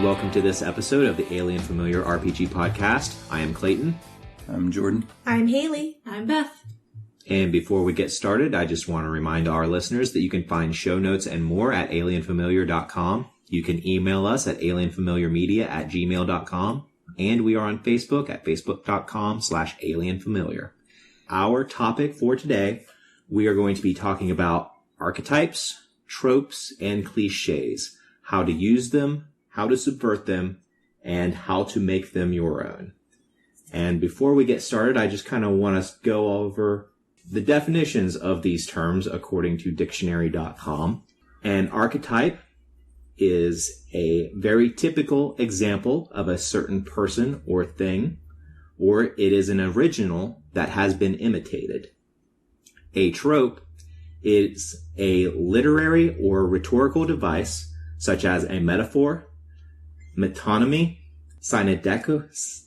welcome to this episode of the Alien Familiar RPG podcast. I am Clayton. I'm Jordan. I'm Hayley. I'm Beth. And before we get started, I just want to remind our listeners that you can find show notes and more at alienfamiliar.com. You can email us at alienfamiliarmedia@gmail.com. And we are on Facebook at facebook.com/alienfamiliar. Our topic for today, we are going to be talking about archetypes, tropes, and cliches. How to use them, how to subvert them, and how to make them your own. And before we get started, I just kind of want to go over the definitions of these terms according to dictionary.com. An archetype is a very typical example of a certain person or thing, or it is an original that has been imitated. A trope is a literary or rhetorical device, such as a metaphor, metonymy, synecdoche,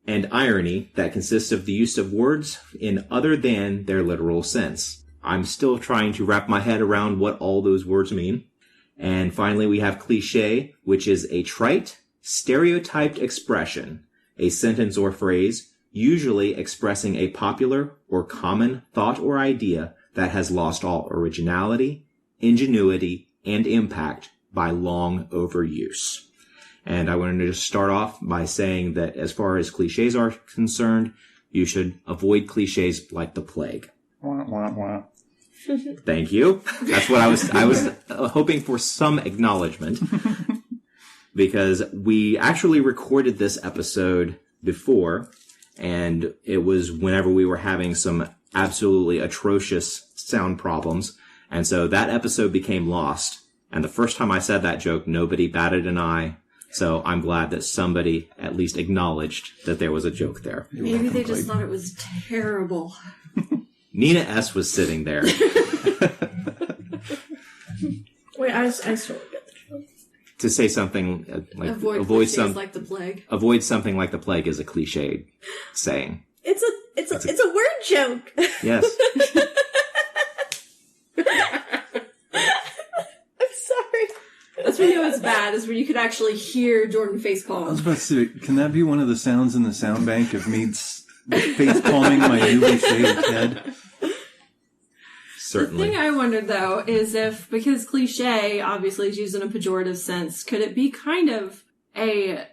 and irony that consists of the use of words in other than their literal sense. I'm still trying to wrap my head around what all those words mean. And finally, we have cliché, which is a trite, stereotyped expression, a sentence or phrase, usually expressing a popular or common thought or idea that has lost all originality, ingenuity, and impact by long overuse. And I wanted to just start off by saying that as far as cliches are concerned, you should avoid cliches like the plague. Wah, wah, wah. Thank you. That's what I was hoping for some acknowledgement. Because we actually recorded this episode before, and it was whenever we were having some absolutely atrocious sound problems. And so that episode became lost. And the first time I said that joke, nobody batted an eye. So I'm glad that somebody at least acknowledged that there was a joke there. Maybe they just thought it was terrible. Nina S. was sitting there. Wait, I still get the joke. To say something like avoid like the plague. Avoid something like the plague is a cliche saying. It's a word joke. Yes. I'm sorry. That's when you know it's bad, is when you could actually hear Jordan face palm. I was about to say, can that be one of the sounds in the sound bank of me face palming my newly shaved head? Certainly. The thing I wondered, though, is if, because cliche obviously is used in a pejorative sense, could it be kind of a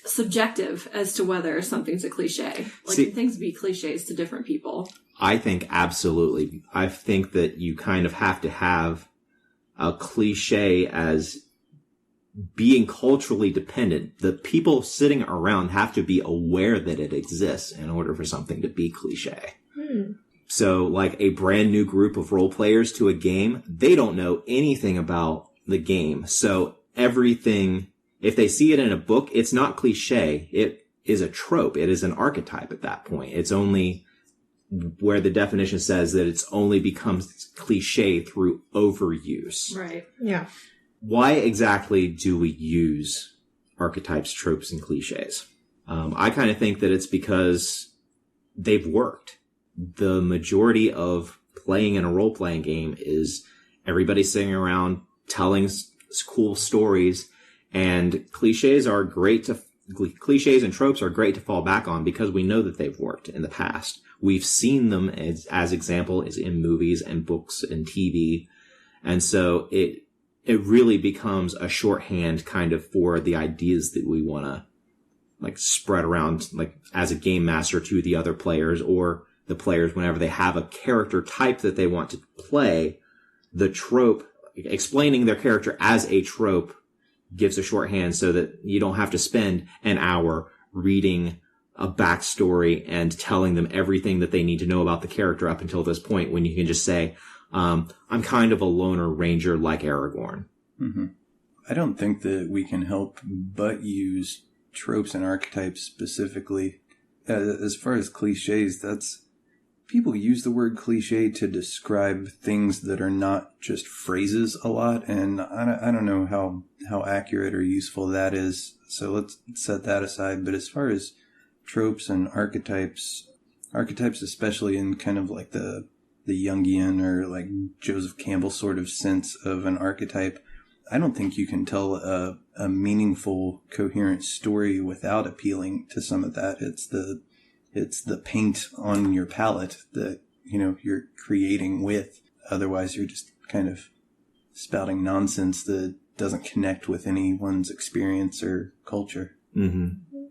subjective as to whether something's a cliche? Like, can things be cliches to different people? I think absolutely. I think that you kind of have to have a cliche as being culturally dependent. The people sitting around have to be aware that it exists in order for something to be cliche. So, like a brand new group of role players to a game, they don't know anything about the game. So everything, if they see it in a book, it's not cliche. It is a trope. It is an archetype at that point. It's only where the definition says that it's only becomes cliche through overuse. Right. Yeah. Why exactly do we use archetypes, tropes, and cliches? I kind of think that it's because they've worked. The majority of playing in a role-playing game is everybody sitting around telling cool stories, and cliches and tropes are great to fall back on because we know that they've worked in the past. We've seen them as example is in movies and books and TV. And so it really becomes a shorthand kind of for the ideas that we want to like spread around like as a game master to the other players, or the players whenever they have a character type that they want to play. The trope, explaining their character as a trope, gives a shorthand so that you don't have to spend an hour reading a backstory and telling them everything that they need to know about the character up until this point, when you can just say, I'm kind of a loner ranger like Aragorn. Mm-hmm. I don't think that we can help but use tropes and archetypes specifically. As far as cliches, people use the word cliche to describe things that are not just phrases a lot, and I don't know how accurate or useful that is, so let's set that aside. But as far as tropes and archetypes especially in kind of like the Jungian or like Joseph Campbell sort of sense of an archetype, I don't think you can tell a meaningful, coherent story without appealing to some of that. It's the paint on your palette that, you're creating with. Otherwise, you're just kind of spouting nonsense that doesn't connect with anyone's experience or culture. Mm-hmm.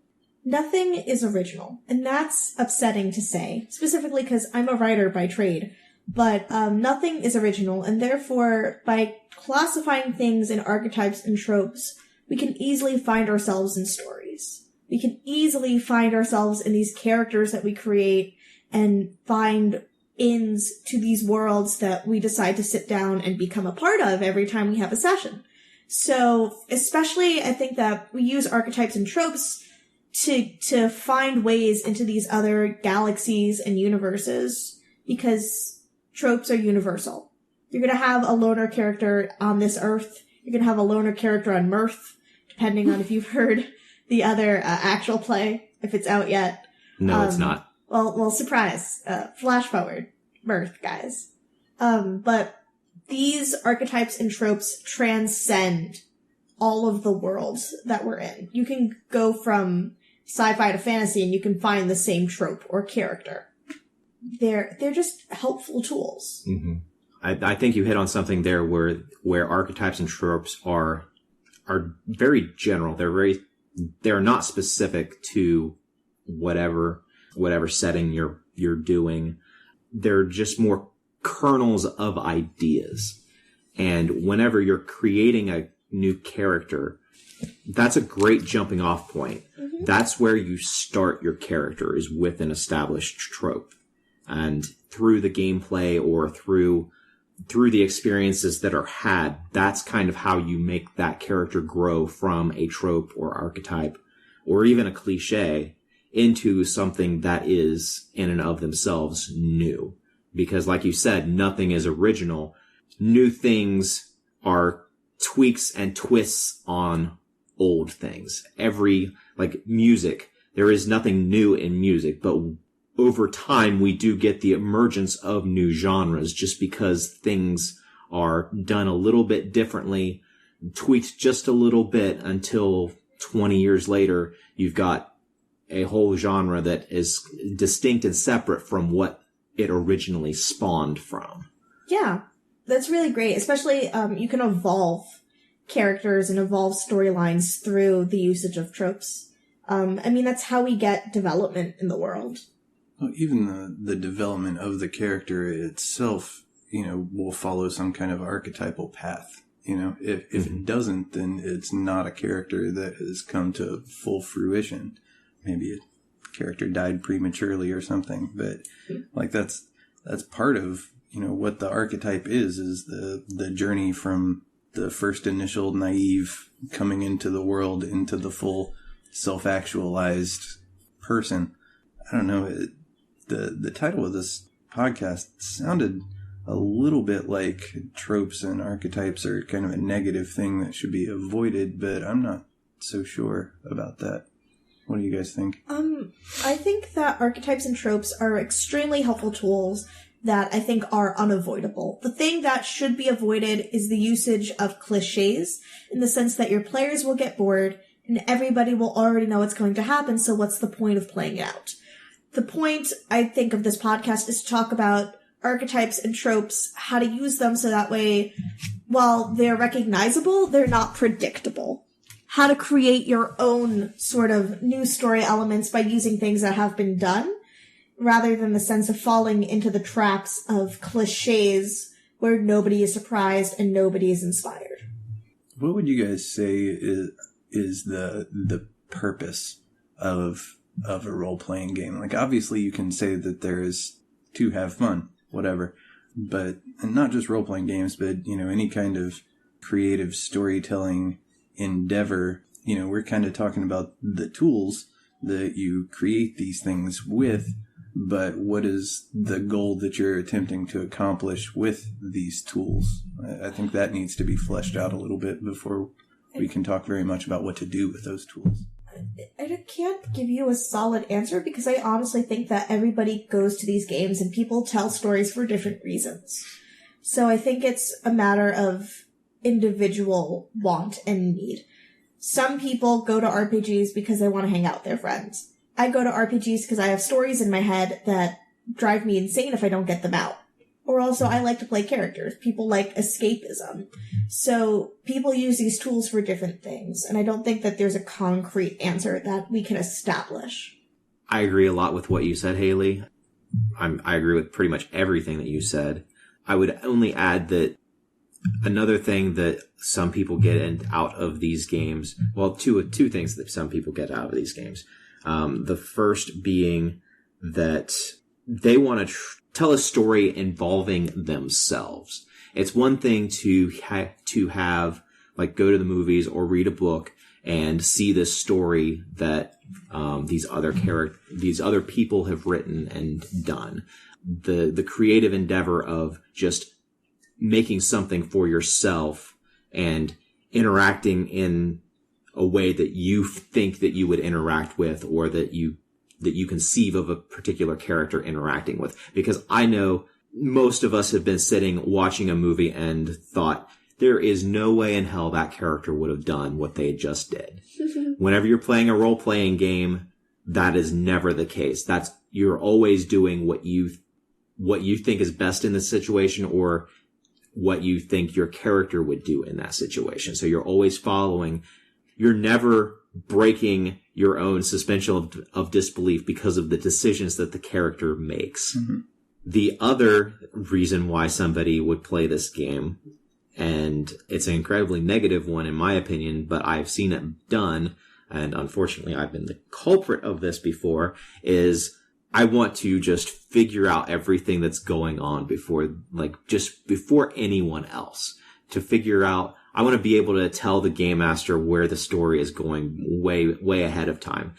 Nothing is original, and that's upsetting to say, specifically because I'm a writer by trade. But nothing is original, and therefore, by classifying things in archetypes and tropes, we can easily find ourselves in stories. We can easily find ourselves in these characters that we create and find ins to these worlds that we decide to sit down and become a part of every time we have a session. So, especially, I think that we use archetypes and tropes to find ways into these other galaxies and universes, because tropes are universal. You're going to have a loner character on this Earth. You're going to have a loner character on Mirth, depending on if you've heard the other actual play, if it's out yet. No, it's not. Well, surprise. Flash forward. Mirth, guys. But these archetypes and tropes transcend all of the worlds that we're in. You can go from sci-fi to fantasy and you can find the same trope or character. They're just helpful tools. Mm-hmm. I think you hit on something there where archetypes and tropes are very general. They're not specific to whatever setting you're doing. They're just more kernels of ideas. And whenever you're creating a new character, that's a great jumping off point. Mm-hmm. That's where you start your character, is with an established trope. And through the gameplay or through the experiences that are had, that's kind of how you make that character grow from a trope or archetype or even a cliche into something that is in and of themselves new. Because like you said, nothing is original. New things are tweaks and twists on old things. Like music, there is nothing new in music, but over time, we do get the emergence of new genres just because things are done a little bit differently, tweaked just a little bit until 20 years later, you've got a whole genre that is distinct and separate from what it originally spawned from. Yeah, that's really great. Especially, you can evolve characters and evolve storylines through the usage of tropes. That's how we get development in the world. Well, even the development of the character itself, will follow some kind of archetypal path. If it doesn't, then it's not a character that has come to full fruition. Maybe a character died prematurely or something, but like that's part of, what the archetype is the journey from the first initial naive coming into the world into the full self-actualized person. I don't know. The title of this podcast sounded a little bit like tropes and archetypes are kind of a negative thing that should be avoided, but I'm not so sure about that. What do you guys think? I think that archetypes and tropes are extremely helpful tools that I think are unavoidable. The thing that should be avoided is the usage of cliches, in the sense that your players will get bored and everybody will already know what's going to happen, so what's the point of playing it out? The point, I think, of this podcast is to talk about archetypes and tropes, how to use them so that way, while they're recognizable, they're not predictable. How to create your own sort of new story elements by using things that have been done, rather than the sense of falling into the traps of cliches where nobody is surprised and nobody is inspired. What would you guys say is the purpose of a role-playing game? Like, obviously you can say that there is to have fun, whatever, but and not just role-playing games, but any kind of creative storytelling endeavor. We're kind of talking about the tools that you create these things with, but what is the goal that you're attempting to accomplish with these tools? I think that needs to be fleshed out a little bit before we can talk very much about what to do with those tools. I can't give you a solid answer because I honestly think that everybody goes to these games and people tell stories for different reasons. So I think it's a matter of individual want and need. Some people go to RPGs because they want to hang out with their friends. I go to RPGs because I have stories in my head that drive me insane if I don't get them out. Or also, I like to play characters. People like escapism. So people use these tools for different things. And I don't think that there's a concrete answer that we can establish. I agree a lot with what you said, Hayley. I agree with pretty much everything that you said. I would only add that another thing that some people get out of these games, well, two things that some people get out of these games. The first being that they want to tell a story involving themselves. It's one thing to have, like, go to the movies or read a book and see this story that these other people have written and done. The creative endeavor of just making something for yourself and interacting in a way that you think that you would interact with, or that you conceive of a particular character interacting with. Because I know most of us have been sitting watching a movie and thought, there is no way in hell that character would have done what they just did. Whenever you're playing a role-playing game, that is never the case. You're always doing what you think is best in the situation, or what you think your character would do in that situation. So you're always following. You're never breaking your own suspension of disbelief because of the decisions that the character makes. Mm-hmm. The other reason why somebody would play this game, and it's an incredibly negative one in my opinion, but I've seen it done, and unfortunately I've been the culprit of this before, is I want to just figure out everything that's going on before anyone else. To figure out, I want to be able to tell the game master where the story is going way ahead of time.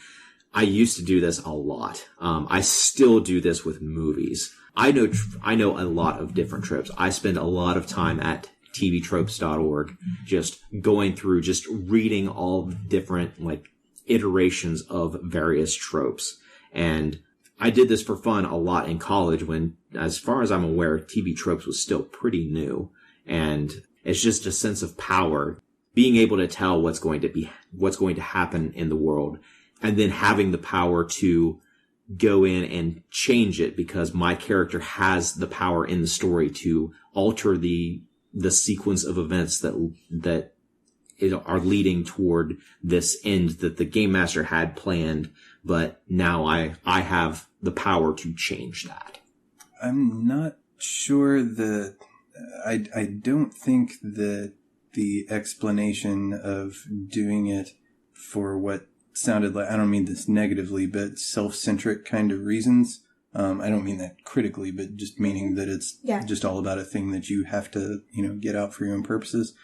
I used to do this a lot. I still do this with movies. I know a lot of different tropes. I spend a lot of time at tvtropes.org just going through, just reading all the different iterations of various tropes. And I did this for fun a lot in college when, as far as I'm aware, TV Tropes was still pretty new. And it's just a sense of power, being able to tell what's going to happen in the world, and then having the power to go in and change it because my character has the power in the story to alter the sequence of events that are leading toward this end that the game master had planned, but now I have the power to change that. I'm not sure that I don't think that the explanation of doing it for what sounded like, I don't mean this negatively, but self-centric kind of reasons. I don't mean that critically, but just meaning that it's just all about a thing that you have to, get out for your own purposes.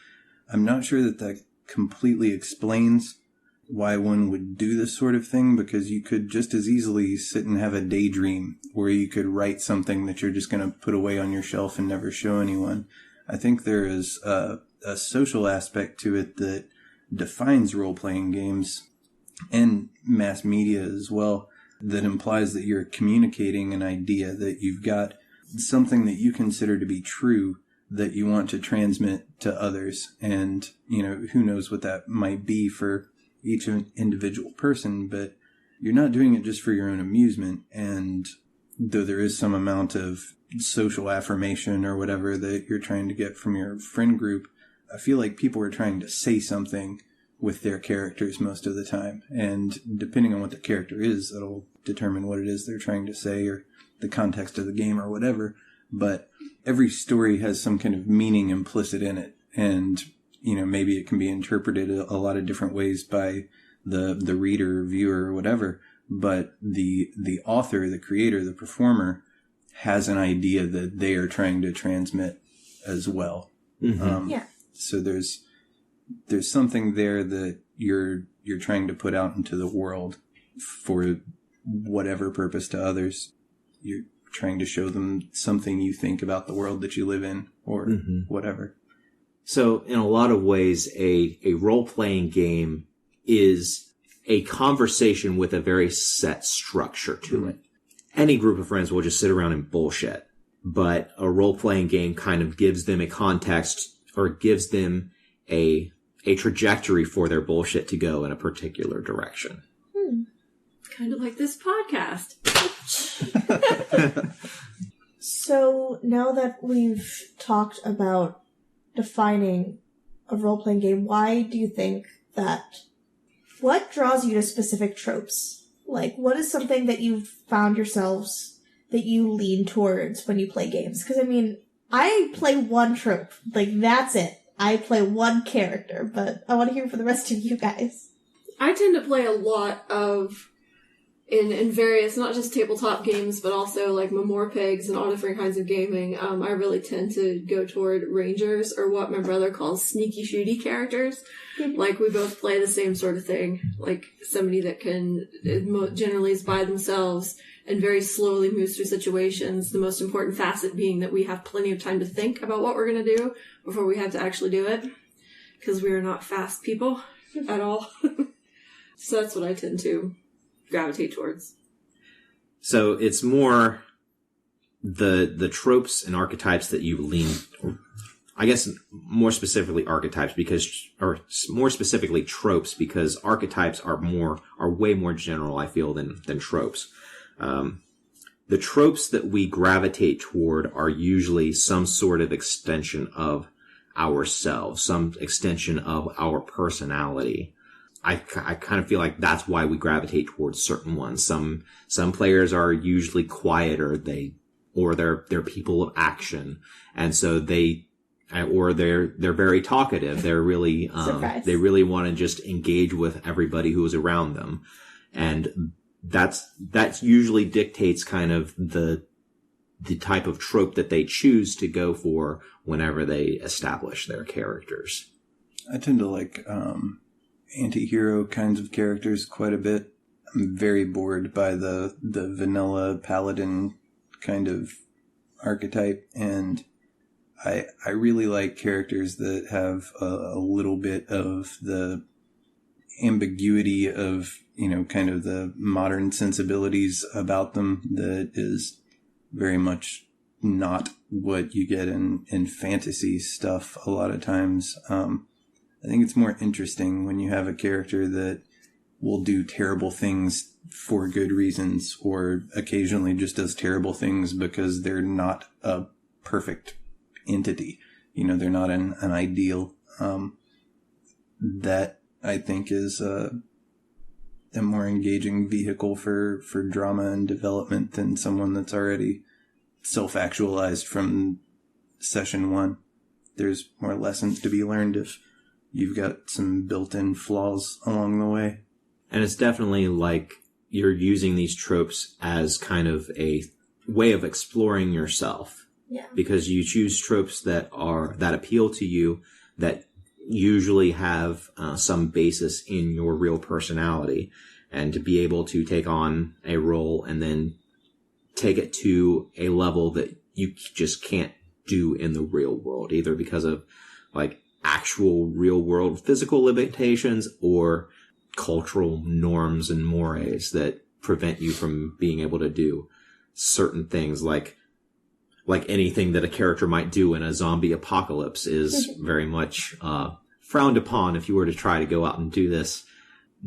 I'm not sure that completely explains why one would do this sort of thing, because you could just as easily sit and have a daydream where you could write something that you're just going to put away on your shelf and never show anyone. I think there is a social aspect to it that defines role-playing games and mass media as well, that implies that you're communicating an idea, that you've got something that you consider to be true that you want to transmit to others. And, who knows what that might be for each individual person, but you're not doing it just for your own amusement. And though there is some amount of social affirmation or whatever that you're trying to get from your friend group, I feel like people are trying to say something with their characters most of the time. And depending on what the character is, that'll determine what it is they're trying to say or the context of the game or whatever. But every story has some kind of meaning implicit in it. And, maybe it can be interpreted a lot of different ways by the reader, viewer, or whatever. But the author, the creator, the performer has an idea that they are trying to transmit as well. Mm-hmm. So there's something there that you're trying to put out into the world for whatever purpose to others. You're trying to show them something you think about the world that you live in, or whatever. So in a lot of ways, a role-playing game is a conversation with a very set structure to it. Any group of friends will just sit around and bullshit, but a role-playing game kind of gives them a context, or gives them a trajectory for their bullshit to go in a particular direction. Kind of like this podcast. So now that we've talked about defining a role-playing game, why do you think that... What draws you to specific tropes? Like, what is something that you've found yourselves that you lean towards when you play games? Because, I mean, I play one trope. Like, that's it. I play one character, but I want to hear from the rest of you guys. I tend to play a lot of... In various, not just tabletop games, but also like Memorpigs and all different kinds of gaming, I really tend to go toward rangers, or what my brother calls sneaky shooty characters. Like, we both play the same sort of thing. Like, somebody that can, generally is by themselves and very slowly moves through situations. The most important facet being that we have plenty of time to think about what we're going to do before we have to actually do it. Because we are not fast people at all. So that's what I tend to gravitate towards. So it's more the tropes and archetypes that you lean, I guess more specifically archetypes, or more specifically tropes, because archetypes are way more general, I feel, than tropes. The tropes that we gravitate toward are usually some sort of extension of ourselves, some extension of our personality. I kind of feel like that's why we gravitate towards certain ones. Some players are usually quieter, they're people of action, and so they're very talkative. They're really they really want to just engage with everybody who is around them, and that's usually dictates kind of the type of trope that they choose to go for whenever they establish their characters. I tend to like anti-hero kinds of characters quite a bit. I'm very bored by the vanilla paladin kind of archetype, and I really like characters that have a little bit of the ambiguity of, kind of the modern sensibilities about them that is very much not what you get in fantasy stuff a lot of times. I think it's more interesting when you have a character that will do terrible things for good reasons, or occasionally just does terrible things because they're not a perfect entity. They're not an ideal. That, I think, is a more engaging vehicle for drama and development than someone that's already self-actualized from session one. There's more lessons to be learned if you've got some built-in flaws along the way. And it's definitely like you're using these tropes as kind of a way of exploring yourself. Yeah. Because you choose tropes that appeal to you, that usually have some basis in your real personality, and to be able to take on a role and then take it to a level that you just can't do in the real world, either because of like actual real world physical limitations or cultural norms and mores that prevent you from being able to do certain things, like anything that a character might do in a zombie apocalypse is very much frowned upon if you were to try to go out and do this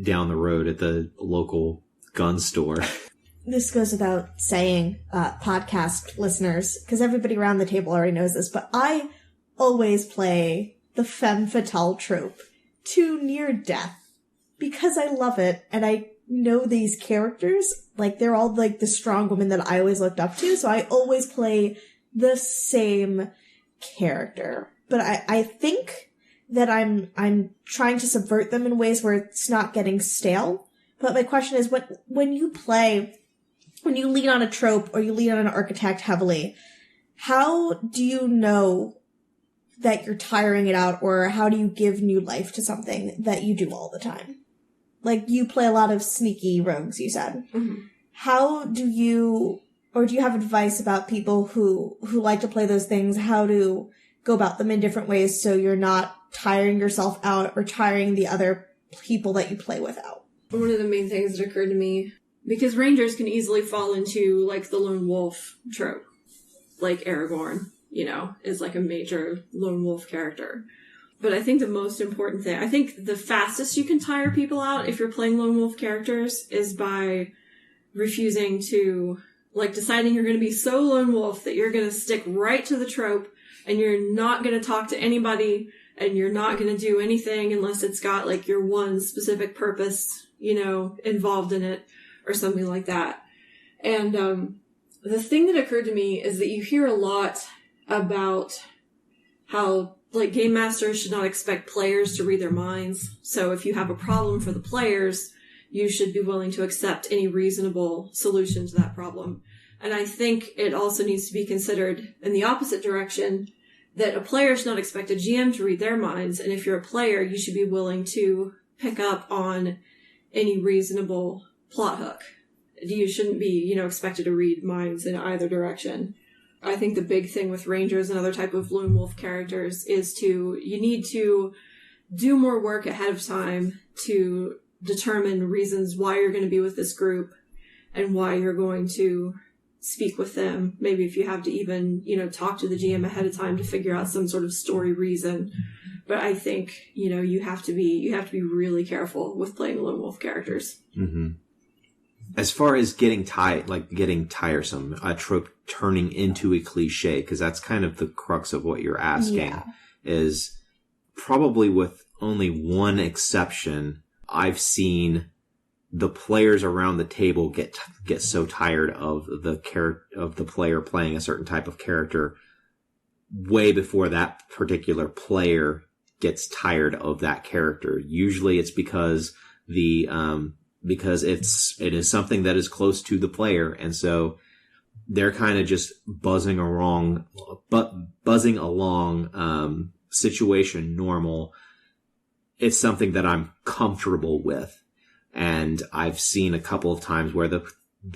down the road at the local gun store. This goes without saying, podcast listeners, because everybody around the table already knows this, but I always play the femme fatale trope to near death because I love it, and I know these characters, like, they're all like the strong women that I always looked up to, so I always play the same character. But I think that I'm trying to subvert them in ways where it's not getting stale. But my question is, when you lean on a trope or you lean on an architect heavily, how do you know that you're tiring it out, or how do you give new life to something that you do all the time? Like, you play a lot of sneaky rogues, you said. Mm-hmm. How do you have advice about people who like to play those things, how to go about them in different ways so you're not tiring yourself out or tiring the other people that you play with out? One of the main things that occurred to me, because rangers can easily fall into, like, the lone wolf trope, like Aragorn, is like a major lone wolf character. But I think the most important thing, I think the fastest you can tire people out if you're playing lone wolf characters is by refusing to, like, deciding you're going to be so lone wolf that you're going to stick right to the trope and you're not going to talk to anybody and you're not going to do anything unless it's got, like, your one specific purpose, you know, involved in it or something like that. And the thing that occurred to me is that you hear a lot about how, like, game masters should not expect players to read their minds. So if you have a problem for the players, you should be willing to accept any reasonable solution to that problem. And I think it also needs to be considered in the opposite direction, that a player should not expect a GM to read their minds. And if you're a player, you should be willing to pick up on any reasonable plot hook. You shouldn't be, you know, expected to read minds in either direction. I think the big thing with Rangers and other type of lone wolf characters is you need to do more work ahead of time to determine reasons why you're going to be with this group and why you're going to speak with them. Maybe if you have to even, you know, talk to the GM ahead of time to figure out some sort of story reason. But I think, you know, you have to be really careful with playing lone wolf characters. Mm-hmm. As far as getting tiresome, a trope turning into a cliche, because that's kind of the crux of what you're asking, is probably with only one exception, I've seen the players around the table get so tired of the player playing a certain type of character way before that particular player gets tired of that character. Usually it's because because it is something that is close to the player, and so they're kind of just buzzing along, situation normal. It's something that I'm comfortable with, and I've seen a couple of times where the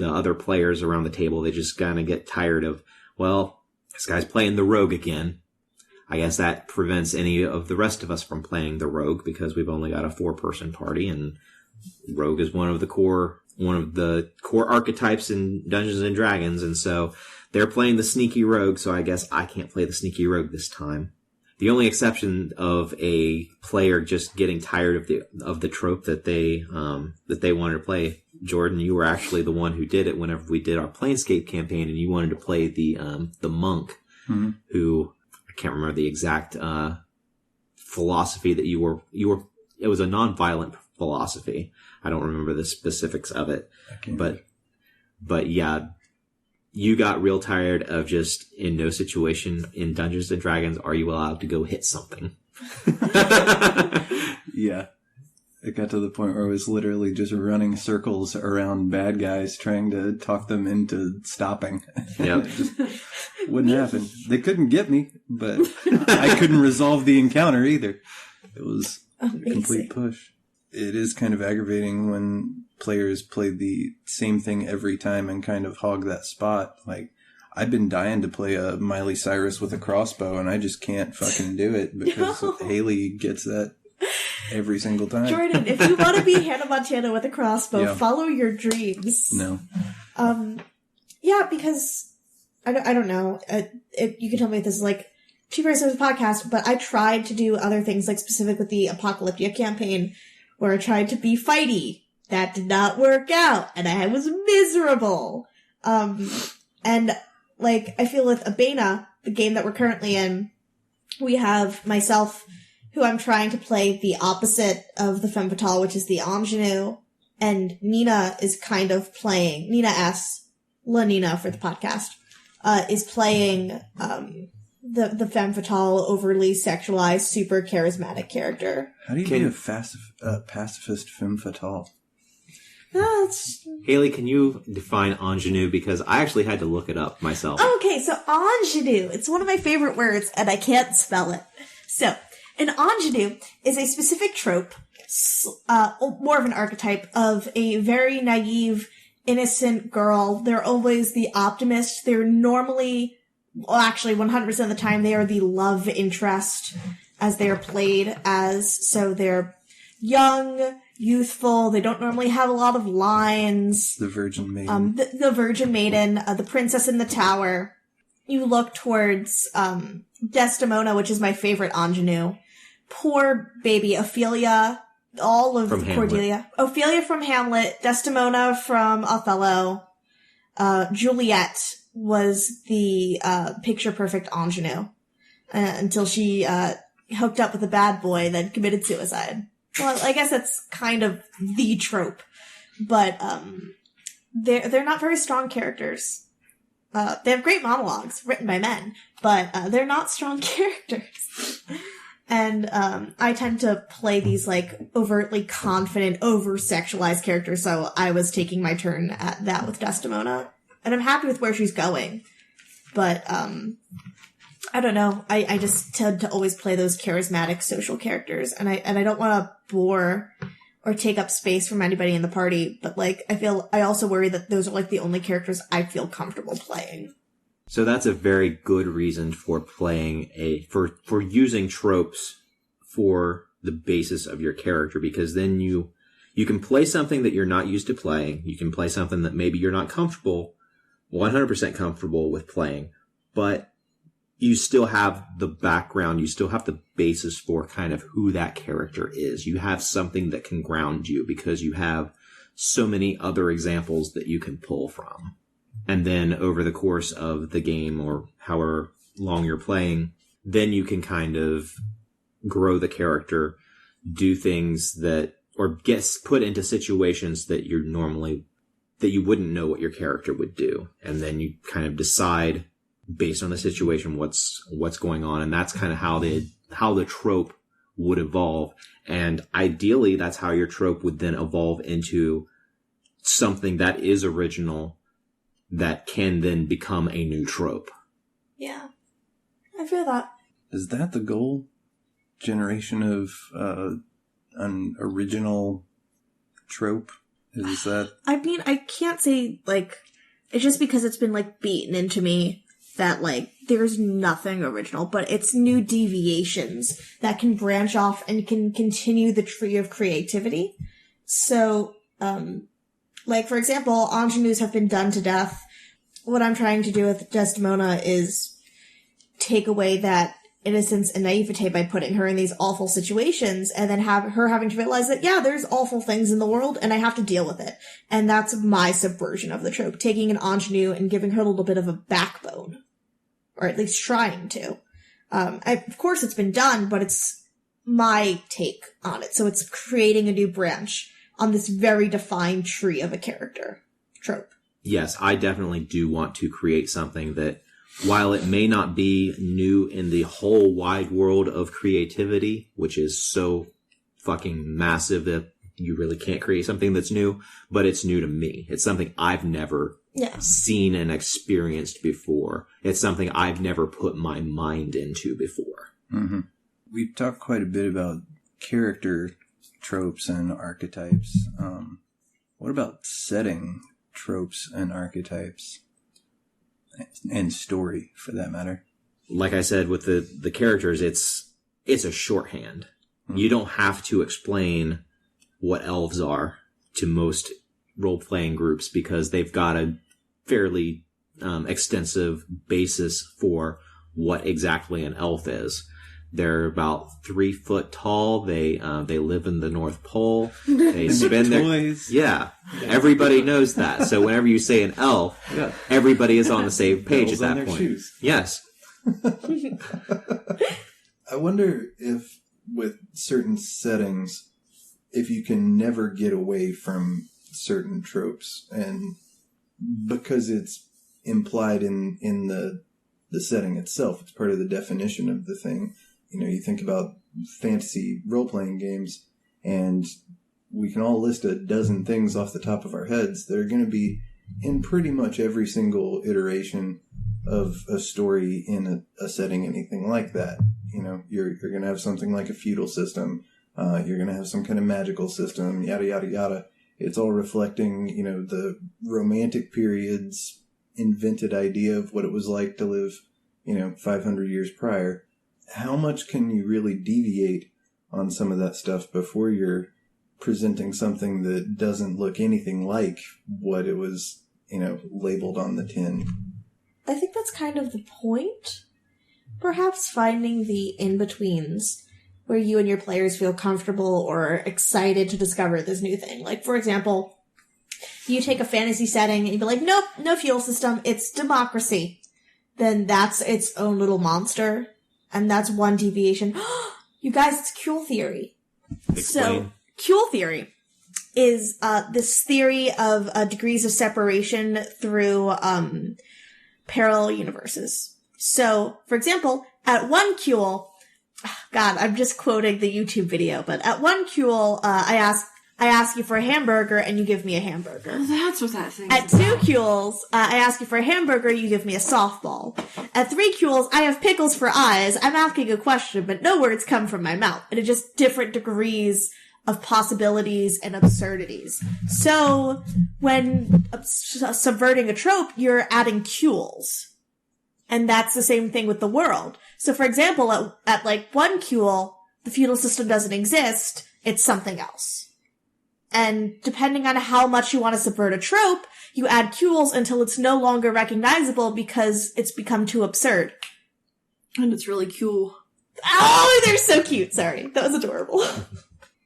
other players around the table, they just kind of get tired of, well, this guy's playing the rogue again. I guess that prevents any of the rest of us from playing the rogue because we've only got a 4-person party, and rogue is one of the core archetypes in Dungeons and Dragons, and so they're playing the sneaky rogue, so I guess I can't play the sneaky rogue this time. The only exception of a player just getting tired of the trope that they wanted to play, Jordan, you were actually the one who did it whenever we did our Planescape campaign, and you wanted to play the monk, mm-hmm. who I can't remember the exact philosophy that you were. It was a non-violent philosophy. I don't remember the specifics of it, but yeah, you got real tired of just in no situation in Dungeons and Dragons are you allowed to go hit something. Yeah. It got to the point where I was literally just running circles around bad guys trying to talk them into stopping. Yep. It just wouldn't happen. They couldn't get me, but I couldn't resolve the encounter either. It was a complete push. It is kind of aggravating when players play the same thing every time and kind of hog that spot. Like, I've been dying to play a Miley Cyrus with a crossbow, and I just can't fucking do it because Hayley gets that every single time. Jordan, if you want to be Hannah Montana with a crossbow, follow your dreams. No. Yeah, because I don't know. You can tell me if this is like Chief Racer's podcast, but I tried to do other things, like specific with the Apocalyptia campaign, where I tried to be fighty. That did not work out, and I was miserable. And like, I feel with Abena, the game that we're currently in, we have myself, who I'm trying to play the opposite of the Femme Fatale, which is the ingenue, and Nina is kind of playing, Nina S., La Nina for the podcast, is playing, the Femme Fatale, overly sexualized, super charismatic character. How do you be a pacifist Femme Fatale? Hayley, can you define ingenue? Because I actually had to look it up myself. Okay, so ingenue, it's one of my favorite words, and I can't spell it. So, an ingenue is a specific trope, more of an archetype, of a very naive, innocent girl. They're always the optimist. They're normally, well, actually 100% of the time, they are the love interest as they are played as. So they're young, youthful. They don't normally have a lot of lines. The Virgin Maiden. The Virgin Maiden, the Princess in the Tower. You look towards Desdemona, which is my favorite ingenue, poor baby Ophelia, all of From Cordelia. Ophelia from Hamlet, Desdemona from Othello, Juliet was the picture-perfect ingenue until she hooked up with a bad boy that committed suicide. Well, I guess that's kind of the trope, but they're not very strong characters. They have great monologues written by men, but they're not strong characters. And I tend to play these like overtly confident, over-sexualized characters, so I was taking my turn at that with Desdemona. And I'm happy with where she's going. But I don't know. I just tend to always play those charismatic social characters, and I don't want to bore or take up space from anybody in the party, but like I also worry that those are like the only characters I feel comfortable playing. So that's a very good reason for playing for using tropes for the basis of your character, because then you can play something that you're not used to playing. You can play something that maybe you're not 100% comfortable with playing, but you still have the background, you still have the basis for kind of who that character is. You have something that can ground you because you have so many other examples that you can pull from. And then over the course of the game, or however long you're playing, then you can kind of grow the character, do things that, or get put into situations that you wouldn't know what your character would do. And then you kind of decide based on the situation what's going on. And that's kind of how the trope would evolve. And ideally, that's how your trope would then evolve into something that is original that can then become a new trope. Yeah, I feel that. Is that the goal? Generation of an original trope? Is that... I mean, I can't say, like, it's just because it's been, like, beaten into me that, like, there's nothing original, but it's new deviations that can branch off and can continue the tree of creativity. So, like, for example, ingenues have been done to death. What I'm trying to do with Desdemona is take away that innocence and naivete by putting her in these awful situations, and then have her having to realize that, yeah, there's awful things in the world, and I have to deal with it. And that's my subversion of the trope, taking an ingenue and giving her a little bit of a backbone. Or at least trying to. Of course it's been done, but it's my take on it. So it's creating a new branch on this very defined tree of a character trope. Yes, I definitely do want to create something that, while it may not be new in the whole wide world of creativity, which is so fucking massive that you really can't create something that's new, but it's new to me. It's something I've never seen and experienced before. It's something I've never put my mind into before. Mm-hmm. We've talked quite a bit about character tropes and archetypes. What about setting tropes and archetypes? And story, for that matter. Like I said, with the characters, it's a shorthand. Mm-hmm. You don't have to explain what elves are to most role-playing groups because they've got a fairly extensive basis for what exactly an elf is. They're about 3 foot tall. They live in the North Pole. They spend their toys. Yeah, everybody knows that. So whenever you say an elf, everybody is on the same page at that point. Shoes. Yes. I wonder if with certain settings, if you can never get away from certain tropes, and because it's implied in the setting itself, it's part of the definition of the thing. You know, you think about fantasy role-playing games, and we can all list a dozen things off the top of our heads that are going to be in pretty much every single iteration of a story in a setting, anything like that. You know, you're going to have something like a feudal system. You're going to have some kind of magical system, yada, yada, yada. It's all reflecting, you know, the Romantic period's invented idea of what it was like to live, you know, 500 years prior. How much can you really deviate on some of that stuff before you're presenting something that doesn't look anything like what it was, you know, labeled on the tin? I think that's kind of the point. Perhaps finding the in-betweens where you and your players feel comfortable or excited to discover this new thing. Like, for example, you take a fantasy setting and you'd be like, nope, no feudal system, it's democracy. Then that's its own little monster. And that's one deviation. You guys, it's Kuehl theory. Explain. So, Kuehl theory is this theory of degrees of separation through parallel universes. So, for example, at one Kuehl, God, I'm just quoting the YouTube video, but at one Kuehl, I ask you for a hamburger and you give me a hamburger. Oh, that's what that thing At is. 2 Kuehls, I ask you for a hamburger, you give me a softball. At 3 Kuehls, I have pickles for eyes. I'm asking a question, but no words come from my mouth. And it's just different degrees of possibilities and absurdities. So, when subverting a trope, you're adding Kuehls. And that's the same thing with the world. So, for example, at like 1 Kuehl, the feudal system doesn't exist, it's something else. And depending on how much you want to subvert a trope, you add Kuehls until it's no longer recognizable because it's become too absurd. And it's really cool. Oh, they're so cute. Sorry. That was adorable.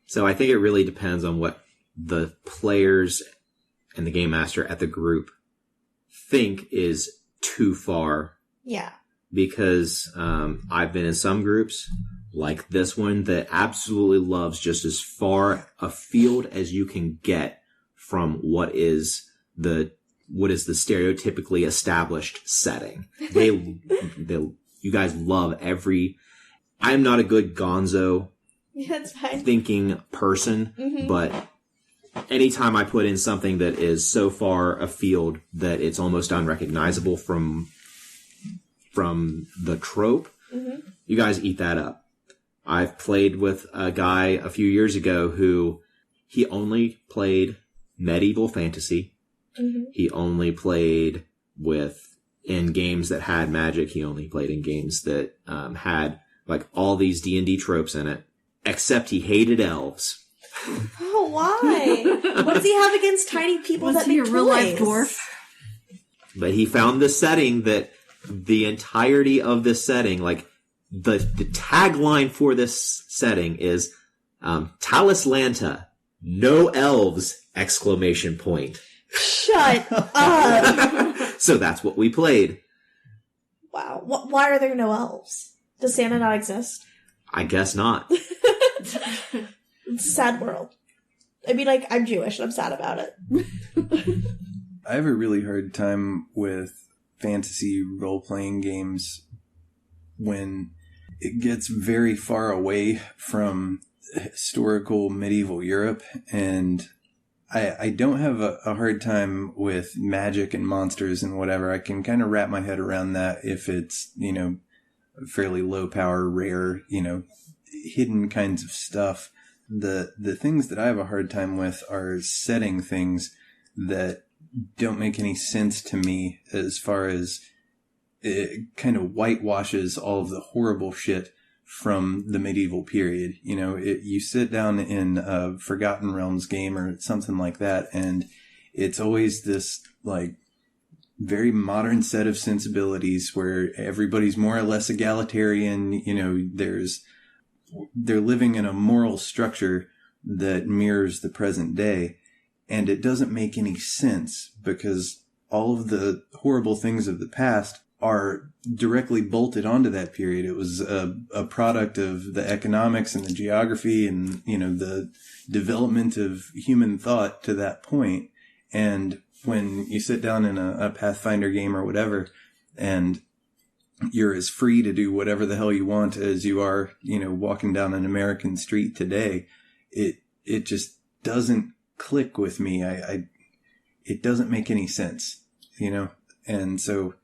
So I think it really depends on what the players and the game master at the group think is too far. Yeah. Because I've been in some groups like this one that absolutely loves just as far afield as you can get from what is the stereotypically established setting. You guys love I'm not a good gonzo That's fine. thinking person, but anytime I put in something that is so far afield that it's almost unrecognizable from the trope, you guys eat that up. I've played with a guy a few years ago who he only played medieval fantasy. He only played in games that had magic. He only played in games that had like all these D&D tropes in it, except he hated elves. Oh, why? What does he have against tiny people that make Was he a real life toys? dwarf? But he found this setting that the entirety of this setting, like the tagline for this setting is Talis Lanta, no elves! ! Shut up. So that's what we played. Wow. Why are there no elves? Does Santa not exist? I guess not. It's a sad world. I mean, like, I'm Jewish and I'm sad about it. I have a really hard time with fantasy role-playing games when it gets very far away from historical medieval Europe, and I don't have a hard time with magic and monsters and whatever. I can kind of wrap my head around that if it's, fairly low power, rare, hidden kinds of stuff. The things that I have a hard time with are setting things that don't make any sense to me, as far as it kind of whitewashes all of the horrible shit from the medieval period. You sit down in a Forgotten Realms game or something like that, and it's always this like very modern set of sensibilities where everybody's more or less egalitarian. They're living in a moral structure that mirrors the present day. And it doesn't make any sense because all of the horrible things of the past are directly bolted onto that period. It was a product of the economics and the geography and, the development of human thought to that point. And when you sit down in a Pathfinder game or whatever, and you're as free to do whatever the hell you want as you are, walking down an American street today, it just doesn't click with me. It doesn't make any sense, and so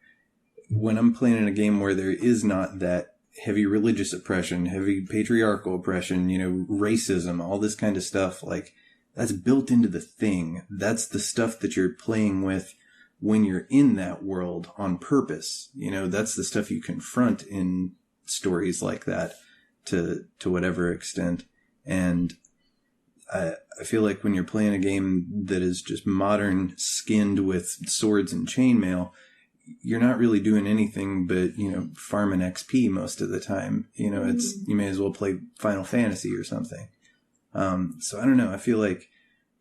when I'm playing in a game where there is not that heavy religious oppression, heavy patriarchal oppression, racism, all this kind of stuff, like that's built into the thing. That's the stuff that you're playing with when you're in that world on purpose. That's the stuff you confront in stories like that to whatever extent. And I feel like when you're playing a game that is just modern, skinned with swords and chainmail, you're not really doing anything but, farming XP most of the time. You may as well play Final Fantasy or something. So I don't know. I feel like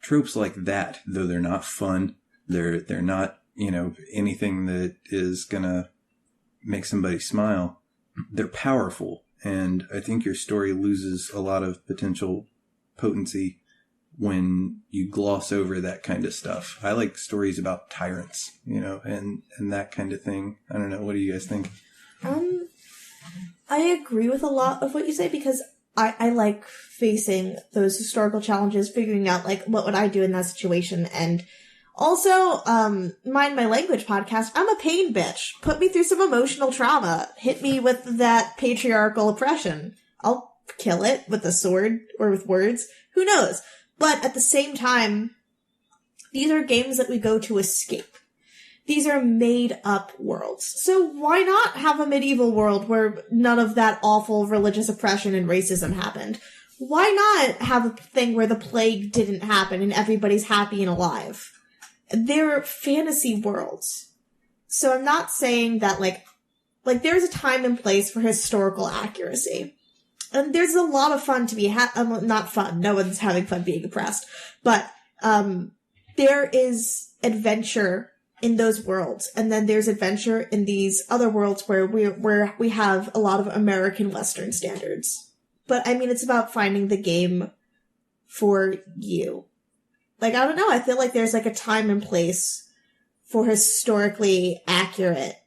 tropes like that, though they're not fun, they're not, anything that is gonna make somebody smile, they're powerful. And I think your story loses a lot of potential potency when you gloss over that kind of stuff. I like stories about tyrants, and that kind of thing. I don't know. What do you guys think? I agree with a lot of what you say because I like facing those historical challenges, figuring out, like, what would I do in that situation. And also, Mind My Language podcast, I'm a pain bitch. Put me through some emotional trauma. Hit me with that patriarchal oppression. I'll kill it with a sword or with words. Who knows? But at the same time, these are games that we go to escape. These are made-up worlds. So why not have a medieval world where none of that awful religious oppression and racism happened? Why not have a thing where the plague didn't happen and everybody's happy and alive? They're fantasy worlds. So I'm not saying that, like there's a time and place for historical accuracy. And there's a lot of fun to be not fun. No one's having fun being oppressed. But, there is adventure in those worlds. And then there's adventure in these other worlds where we have a lot of American Western standards. But, I mean, it's about finding the game for you. Like, I don't know. I feel like there's, like, a time and place for historically accurate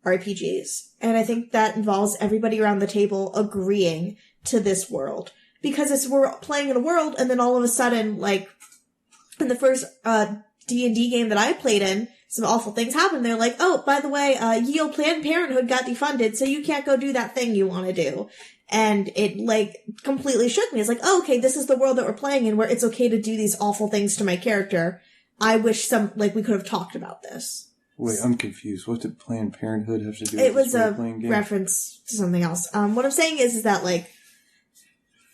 RPGs. And I think that involves everybody around the table agreeing to this world. Because we're playing in a world, and then all of a sudden, like, in the first D&D game that I played in, some awful things happened. They're like, oh, by the way, ye olde Planned Parenthood got defunded, so you can't go do that thing you want to do. And it, like, completely shook me. It's like, oh, okay, this is the world that we're playing in, where it's okay to do these awful things to my character. I wish we could have talked about this. Wait, I'm confused. What did Planned Parenthood have to do with it? It was this role-playing game? Reference to something else. What I'm saying is that, like,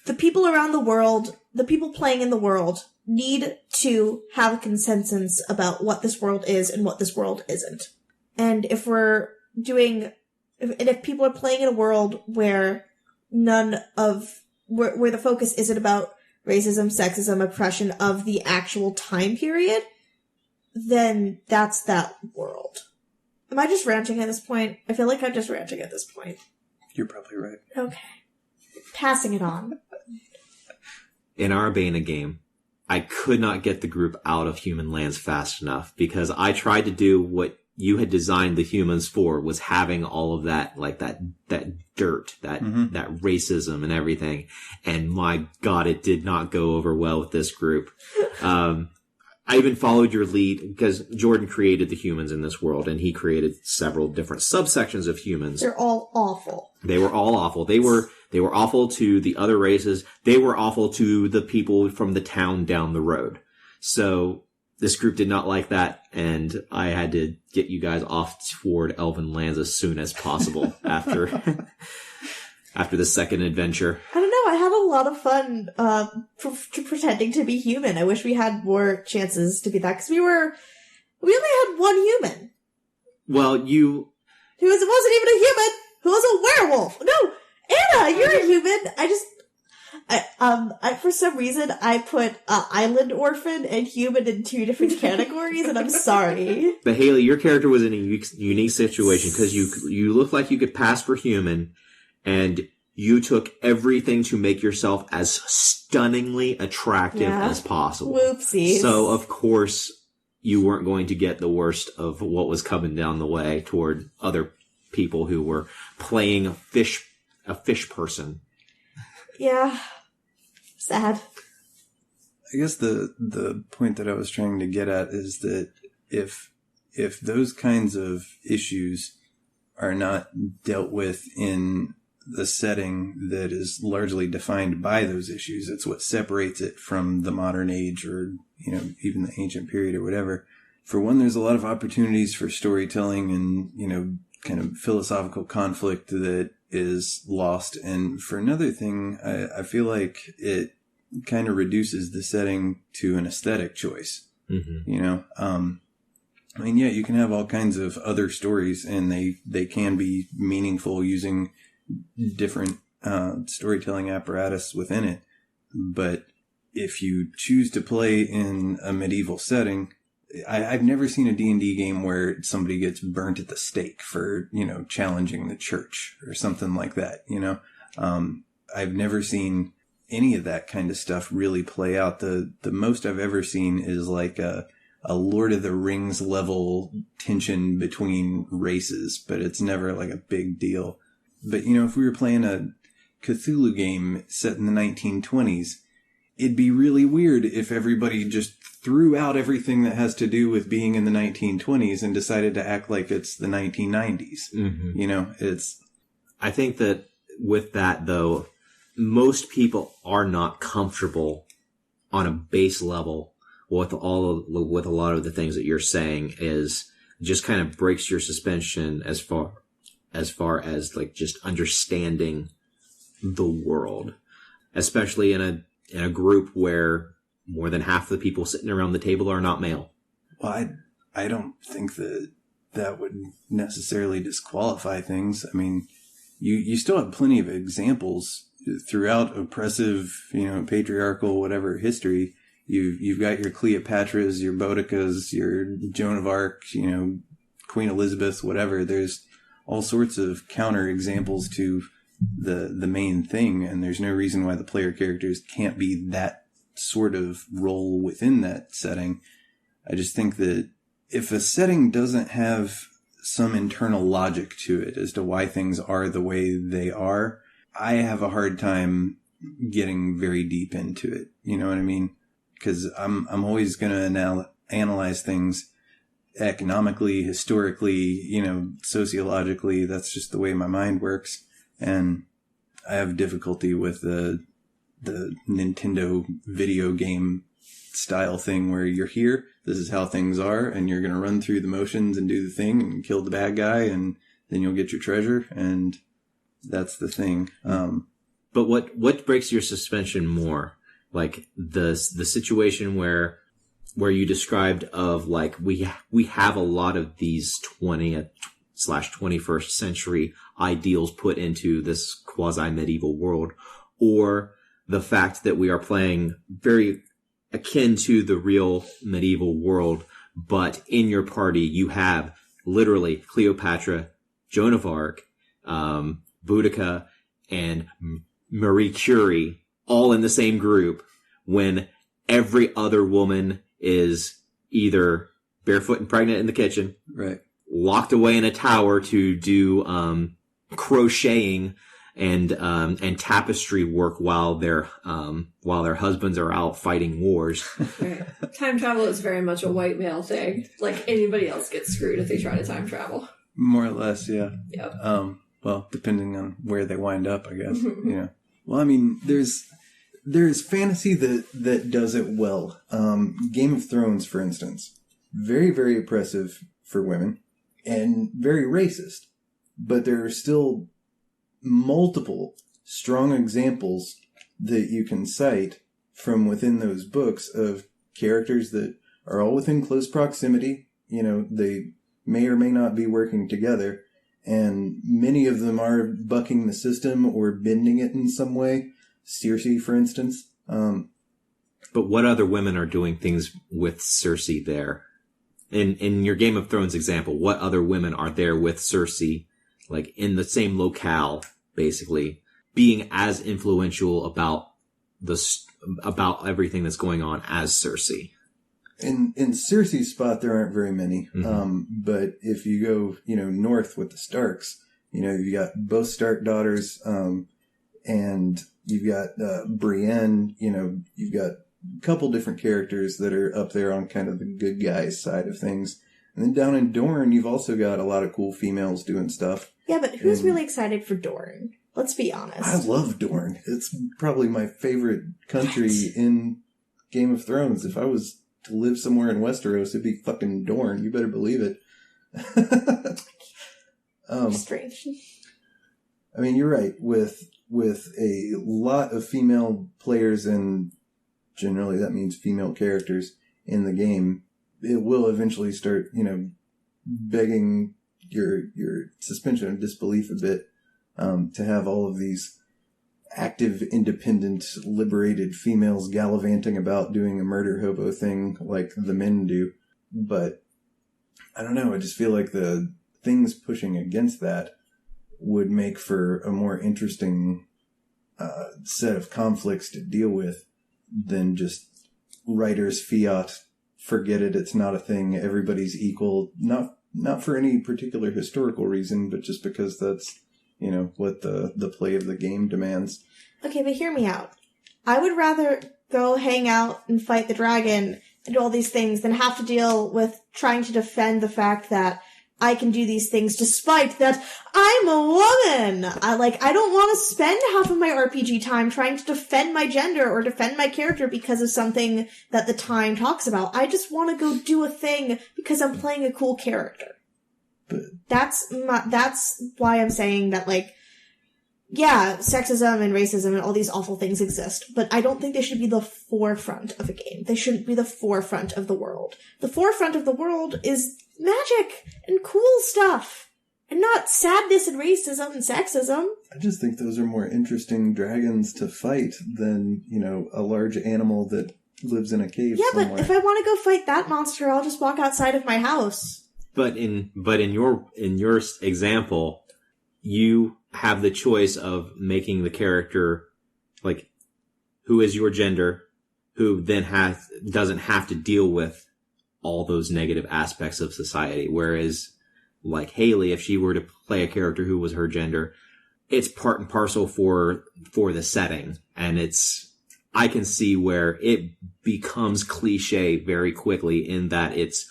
the people around the world, the people playing in the world, need to have a consensus about what this world is and what this world isn't. And if people are playing in a world where where the focus isn't about racism, sexism, oppression of the actual time period, then that's that world. Am I just ranting at this point? I feel like I'm just ranting at this point. You're probably right. Okay. Passing it on. In our Bana game, I could not get the group out of human lands fast enough because I tried to do what you had designed the humans for, was having all of that, like that dirt, that racism and everything. And my God, it did not go over well with this group. I even followed your lead because Jordan created the humans in this world, and he created several different subsections of humans. They're all awful. They were all awful. They were awful to the other races. They were awful to the people from the town down the road. So this group did not like that, and I had to get you guys off toward Elven lands as soon as possible after the second adventure. I don't know. I had a lot of fun pretending to be human. I wish we had more chances to be that, because we only had one human. Well, who wasn't even a human, who was a werewolf. No, Anna, you're a human. I for some reason I put island orphan and human in two different categories, and I'm sorry. But Hayley, your character was in a unique situation because you look like you could pass for human, and you took everything to make yourself as stunningly attractive as possible. Whoopsies. So, of course, you weren't going to get the worst of what was coming down the way toward other people who were playing a fish person. Yeah. Sad. I guess the point that I was trying to get at is that if those kinds of issues are not dealt with in the setting that is largely defined by those issues, it's what separates it from the modern age or, even the ancient period or whatever. For one, there's a lot of opportunities for storytelling and, kind of philosophical conflict that is lost. And for another thing, I feel like it kind of reduces the setting to an aesthetic choice. Mm-hmm. I mean, yeah, you can have all kinds of other stories, and they can be meaningful using different storytelling apparatus within it. But if you choose to play in a medieval setting, I've never seen a D&D game where somebody gets burnt at the stake for, challenging the church or something like that, I've never seen any of that kind of stuff really play out. The most I've ever seen is like a Lord of the Rings level tension between races, but it's never like a big deal. But, if we were playing a Cthulhu game set in the 1920s, it'd be really weird if everybody just threw out everything that has to do with being in the 1920s and decided to act like it's the 1990s. Mm-hmm. I think that with that, though, most people are not comfortable on a base level with a lot of the things that you're saying. Is just kind of breaks your suspension as far as like just understanding the world, especially in a group where more than half the people sitting around the table are not male. Well, I don't think that would necessarily disqualify things. I mean, you still have plenty of examples throughout oppressive, patriarchal, whatever history. You've got your Cleopatras, your Boudikas, your Joan of Arc, Queen Elizabeth, whatever. There's all sorts of counter examples to the main thing, and there's no reason why the player characters can't be that sort of role within that setting. I just think that if a setting doesn't have some internal logic to it as to why things are the way they are, I have a hard time getting very deep into it. You know what I mean? Because I'm always going to analyze things economically, historically, sociologically. That's just the way my mind works. And I have difficulty with the Nintendo video game style thing where you're here, this is how things are, and you're going to run through the motions and do the thing and kill the bad guy, and then you'll get your treasure, and that's the thing. But what breaks your suspension more? Like the situation where you described of like we have a lot of these 20th/21st century ideals put into this quasi-medieval world, or the fact that we are playing very akin to the real medieval world, but in your party you have literally Cleopatra, Joan of Arc, Boudica, and Marie Curie all in the same group, when every other woman is either barefoot and pregnant in the kitchen, right, locked away in a tower to do crocheting and tapestry work while their husbands are out fighting wars. Right. Time travel is very much a white male thing. Like, anybody else gets screwed if they try to time travel. More or less, yeah. Yep. Well, depending on where they wind up, I guess. Well, I mean, there's fantasy that does it well. Game of Thrones, for instance, very, very oppressive for women and very racist, but there are still multiple strong examples that you can cite from within those books of characters that are all within close proximity. They may or may not be working together, and many of them are bucking the system or bending it in some way. Circe, for instance. But what other women are doing things with Circe there? In your Game of Thrones example, what other women are there with Circe, like in the same locale, basically, being as influential about everything that's going on as Circe? In Circe's spot, there aren't very many. Mm-hmm. But if you go, north with the Starks, you've got both Stark daughters, and you've got Brienne, you've got a couple different characters that are up there on kind of the good guys side of things. And then down in Dorne, you've also got a lot of cool females doing stuff. Yeah, but who's really excited for Dorne? Let's be honest. I love Dorne. It's probably my favorite country in Game of Thrones. If I was to live somewhere in Westeros, it'd be fucking Dorne. You better believe it. Strange. I mean, you're right. With a lot of female players, and generally that means female characters in the game, it will eventually start, begging your suspension of disbelief a bit, to have all of these active, independent, liberated females gallivanting about doing a murder hobo thing like the men do. But I don't know, I just feel like the things pushing against that would make for a more interesting set of conflicts to deal with than just writers' fiat, forget it, it's not a thing, everybody's equal, not for any particular historical reason, but just because that's, what the play of the game demands. Okay, but hear me out. I would rather go hang out and fight the dragon and do all these things than have to deal with trying to defend the fact that I can do these things despite that I'm a woman. I don't want to spend half of my RPG time trying to defend my gender or defend my character because of something that the time talks about. I just want to go do a thing because I'm playing a cool character. But that's why I'm saying that, yeah, sexism and racism and all these awful things exist, but I don't think they should be the forefront of a game. They shouldn't be the forefront of the world. The forefront of the world is magic and cool stuff, and not sadness and racism and sexism. I just think those are more interesting dragons to fight than, a large animal that lives in a cave somewhere. But if I want to go fight that monster, I'll just walk outside of my house. But in your example, you have the choice of making the character who is your gender, who then doesn't have to deal with all those negative aspects of society. Whereas Hayley, if she were to play a character who was her gender, it's part and parcel for the setting. And I can see where it becomes cliche very quickly in that it's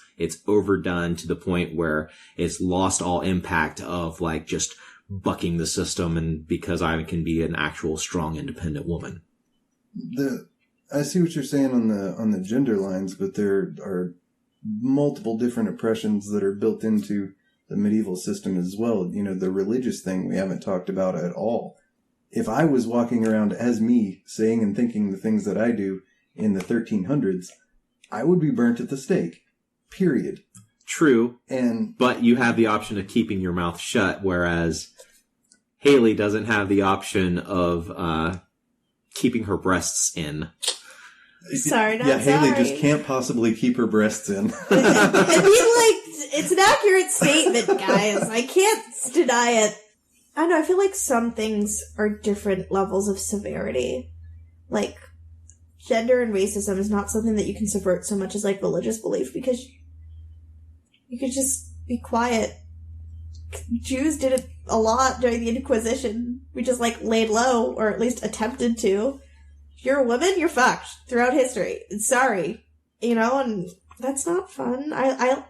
overdone to the point where it's lost all impact of just bucking the system and because I can be an actual strong, independent woman. I see what you're saying on the gender lines, but there are multiple different oppressions that are built into the medieval system as well. The religious thing we haven't talked about at all. If I was walking around as me, saying and thinking the things that I do in the 1300s, I would be burnt at the stake. Period. True. And but you have the option of keeping your mouth shut, whereas Hayley doesn't have the option of keeping her breasts in. Sorry, not Hayley sorry. just can't possibly keep her breasts in. It's an accurate statement, guys. I can't deny it. I don't know, I feel like some things are different levels of severity. Gender and racism is not something that you can subvert so much as religious belief, because you could just be quiet. Jews did it a lot during the Inquisition. We just laid low, or at least attempted to. If you're a woman, you're fucked throughout history. Sorry. And that's not fun. I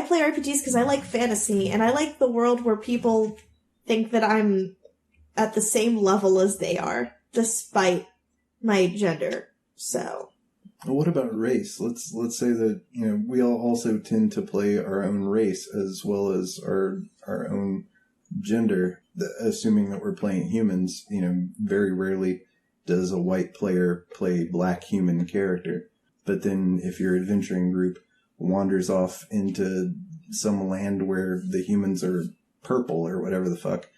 play RPGs because I like fantasy, and I like the world where people think that I'm at the same level as they are, despite my gender. So. Well, what about race? Let's say that, we all also tend to play our own race as well as our own gender, assuming that we're playing humans. Very rarely does a white player play black human character. But then if your adventuring group wanders off into some land where the humans are purple or whatever the fuck,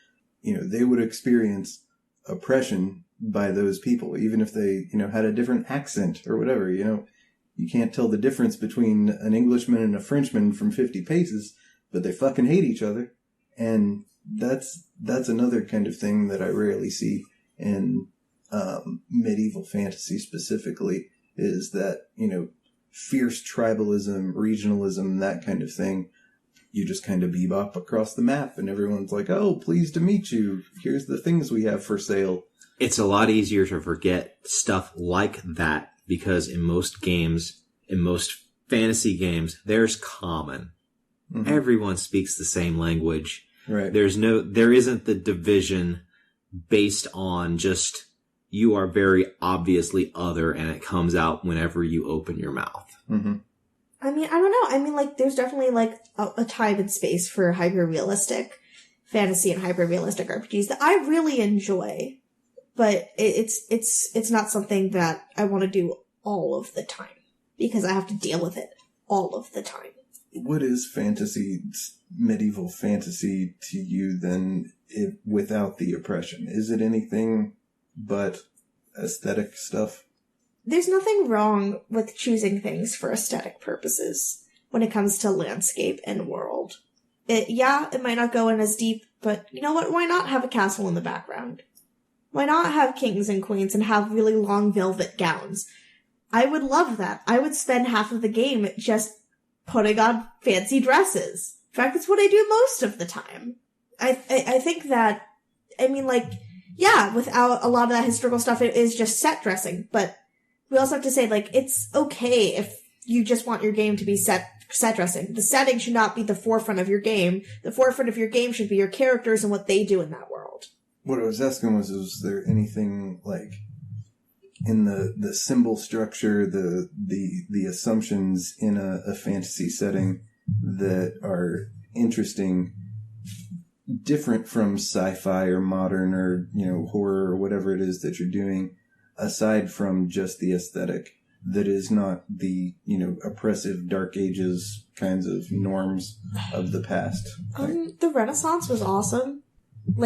they would experience oppression by those people, even if they, had a different accent or whatever. You can't tell the difference between an Englishman and a Frenchman from 50 paces, but they fucking hate each other. And that's another kind of thing that I rarely see in medieval fantasy specifically, is that, fierce tribalism, regionalism, that kind of thing. You just kind of bebop across the map and everyone's like, oh, pleased to meet you. Here's the things we have for sale. It's a lot easier to forget stuff like that because in most games, in most fantasy games, there's common. Mm-hmm. Everyone speaks the same language. Right. There isn't the division based on just you are very obviously other and it comes out whenever you open your mouth. Mm-hmm. I don't know. There's definitely a time and space for hyper-realistic fantasy and hyper-realistic RPGs that I really enjoy, but it's not something that I want to do all of the time because I have to deal with it all of the time. What is medieval fantasy to you then, without the oppression? Is it anything but aesthetic stuff? There's nothing wrong with choosing things for aesthetic purposes when it comes to landscape and world. It might not go in as deep, but you know what? Why not have a castle in the background? Why not have kings and queens and have really long velvet gowns? I would love that. I would spend half of the game just putting on fancy dresses. In fact, it's what I do most of the time. I think that, without a lot of that historical stuff, it is just set dressing, but we also have to say, it's okay if you just want your game to be set dressing. The setting should not be the forefront of your game. The forefront of your game should be your characters and what they do in that world. What I was asking was there anything, in the symbol structure, the assumptions in a fantasy setting that are interesting, different from sci-fi or modern or, horror or whatever it is that you're doing, aside from just the aesthetic, that is not the, oppressive Dark Ages kinds of norms of the past? The Renaissance was awesome.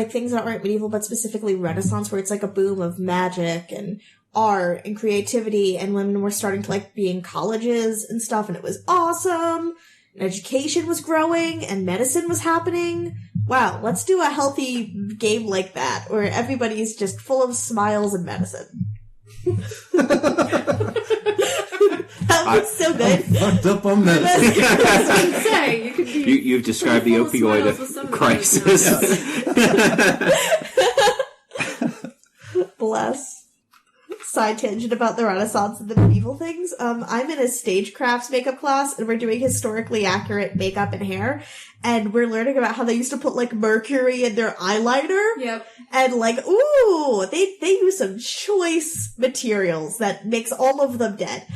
Things that aren't medieval, but specifically Renaissance, where it's a boom of magic and art and creativity, and women were starting to be in colleges and stuff, and it was awesome. And education was growing, and medicine was happening. Wow, let's do a healthy game like that, where everybody's just full of smiles and medicine. That was so good. Fucked up on medicine. You've described the opioid crisis. Bless. Side tangent about the Renaissance and the medieval things. I'm in a stagecrafts makeup class, and we're doing historically accurate makeup and hair, and we're learning about how they used to put mercury in their eyeliner. Yep. And they use some choice materials that makes all of them dead.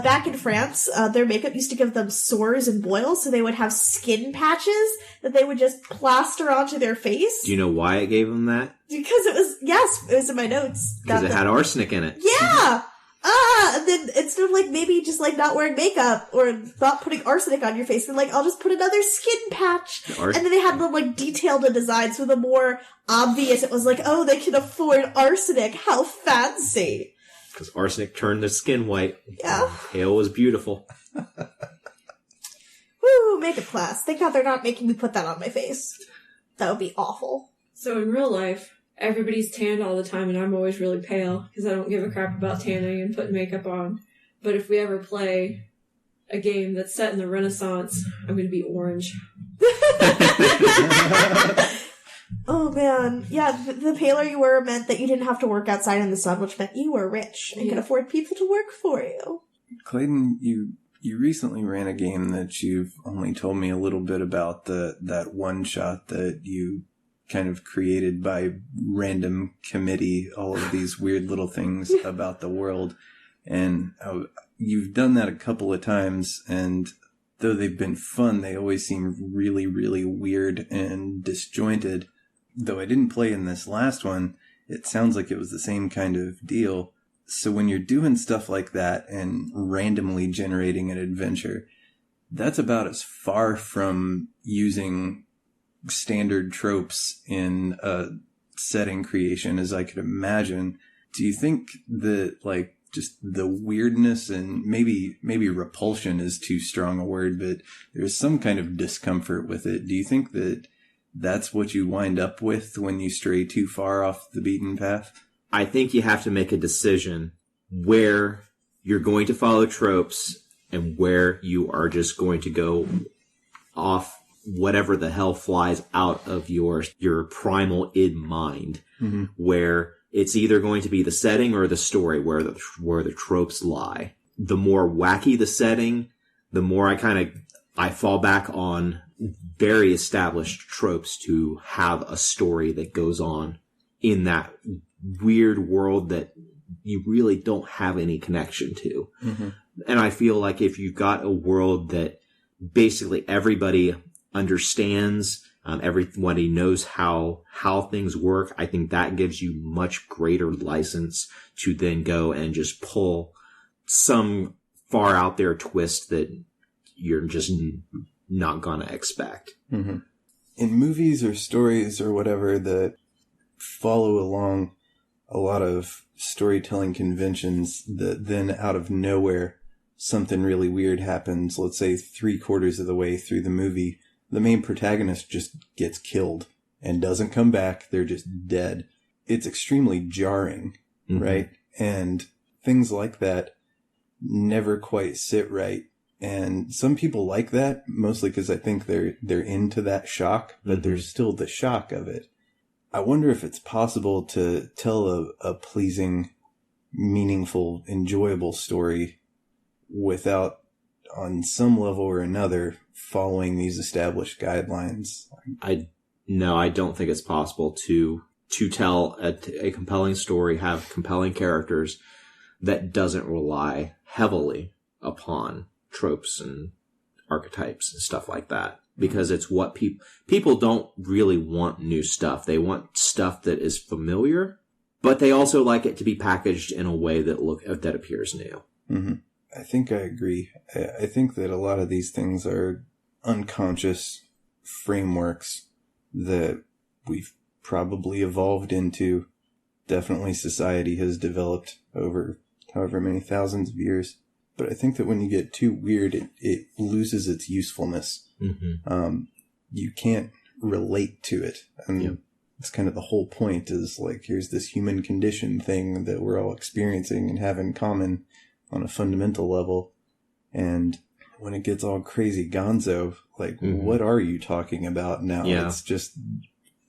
Back in France, their makeup used to give them sores and boils, so they would have skin patches that they would just plaster onto their face. Do you know why it gave them that? Because it was in my notes. Because it had arsenic in it. Yeah! And then instead of maybe just not wearing makeup or not putting arsenic on your face, then I'll just put another skin patch. And then they had them detailed in design, so the more obvious it was oh, they can afford arsenic. How fancy. Because arsenic turned their skin white. Yeah. Pale was beautiful. Woo, makeup class. Thank God they're not making me put that on my face. That would be awful. So in real life, everybody's tanned all the time, and I'm always really pale because I don't give a crap about tanning and putting makeup on. But if we ever play a game that's set in the Renaissance, I'm going to be orange. Oh, man. Yeah, the paler you were meant that you didn't have to work outside in the sun, which meant you were rich and could afford people to work for you. Clayton, you recently ran a game that you've only told me a little bit about, that one shot that you kind of created by random committee, all of these weird little things about the world. And you've done that a couple of times, and though they've been fun, they always seem really, really weird and disjointed. Though I didn't play in this last one, it sounds like it was the same kind of deal. So when you're doing stuff like that and randomly generating an adventure, that's about as far from using standard tropes in a setting creation as I could imagine. Do you think that just the weirdness and maybe repulsion is too strong a word, but there's some kind of discomfort with it? Do you think that that's what you wind up with when you stray too far off the beaten path? I think you have to make a decision where you're going to follow tropes and where you are just going to go off whatever the hell flies out of your primal id mind, where it's either going to be the setting or the story where the tropes lie. The more wacky the setting, the more I fall back on very established tropes to have a story that goes on in that weird world that you really don't have any connection to. And I feel like if you've got a world that basically everybody understands, everybody knows how things work, I think that gives you much greater license to then go and just pull some far out there twist that you're just not gonna expect. Mm-hmm. In movies or stories or whatever that follow along a lot of storytelling conventions, that then out of nowhere something really weird happens. Let's say 3/4 of the way through the movie, the main protagonist just gets killed and doesn't come back. They're just dead. It's extremely jarring, right? And things like that never quite sit right. And some people like that, mostly because I think they're into that shock, but there's still the shock of it. I wonder if it's possible to tell a pleasing, meaningful, enjoyable story without, on some level or another, following these established guidelines. No, I don't think it's possible to tell a compelling story, have compelling characters that doesn't rely heavily upon tropes and archetypes and stuff like that. Because it's what people don't really want new stuff. They want stuff that is familiar, but they also like it to be packaged in a way that appears new. Mm-hmm. I think I agree. I think that a lot of these things are unconscious frameworks that we've probably evolved into. Definitely society has developed over however many thousands of years. But I think that when you get too weird, it loses its usefulness. You can't relate to it. And it's kind of the whole point is like, here's this human condition thing that we're all experiencing and have in common on a fundamental level. And when it gets all crazy gonzo, like, what are you talking about now? Yeah. It's just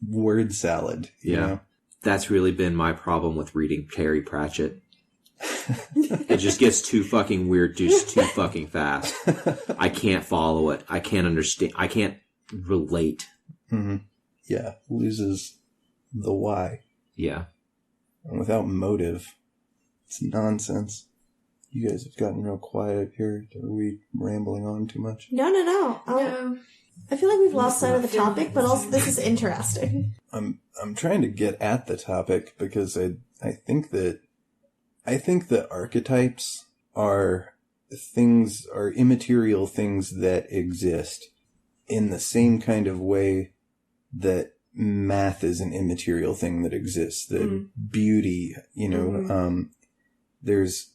word salad. You know? That's really been my problem with reading Terry Pratchett. It just gets too fucking weird, just too fucking fast. I can't follow it. I can't understand. I can't relate. Yeah, loses the why. Yeah. And without motive, it's nonsense. You guys have gotten real quiet here. Are we rambling on too much? No. No. I feel like we've lost sight of the topic, but also this is interesting. I'm trying to get at the topic because I think that archetypes are immaterial things that exist in the same kind of way that math is an immaterial thing that exists, that beauty, there's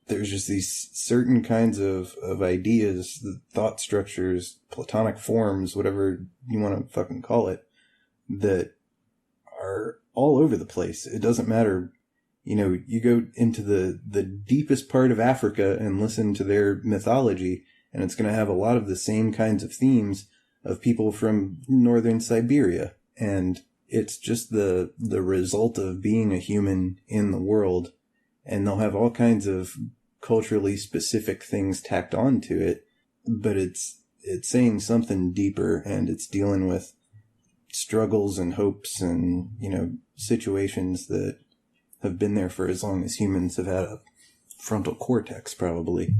just these certain kinds of ideas, the thought structures, platonic forms, whatever you want to fucking call it, that are all over the place. It doesn't matter. You go into the deepest part of Africa and listen to their mythology, and it's going to have a lot of the same kinds of themes of people from northern Siberia. And it's just the result of being a human in the world. And they'll have all kinds of culturally specific things tacked onto it, but it's saying something deeper, and it's dealing with struggles and hopes and, situations that have been there for as long as humans have had a frontal cortex, probably.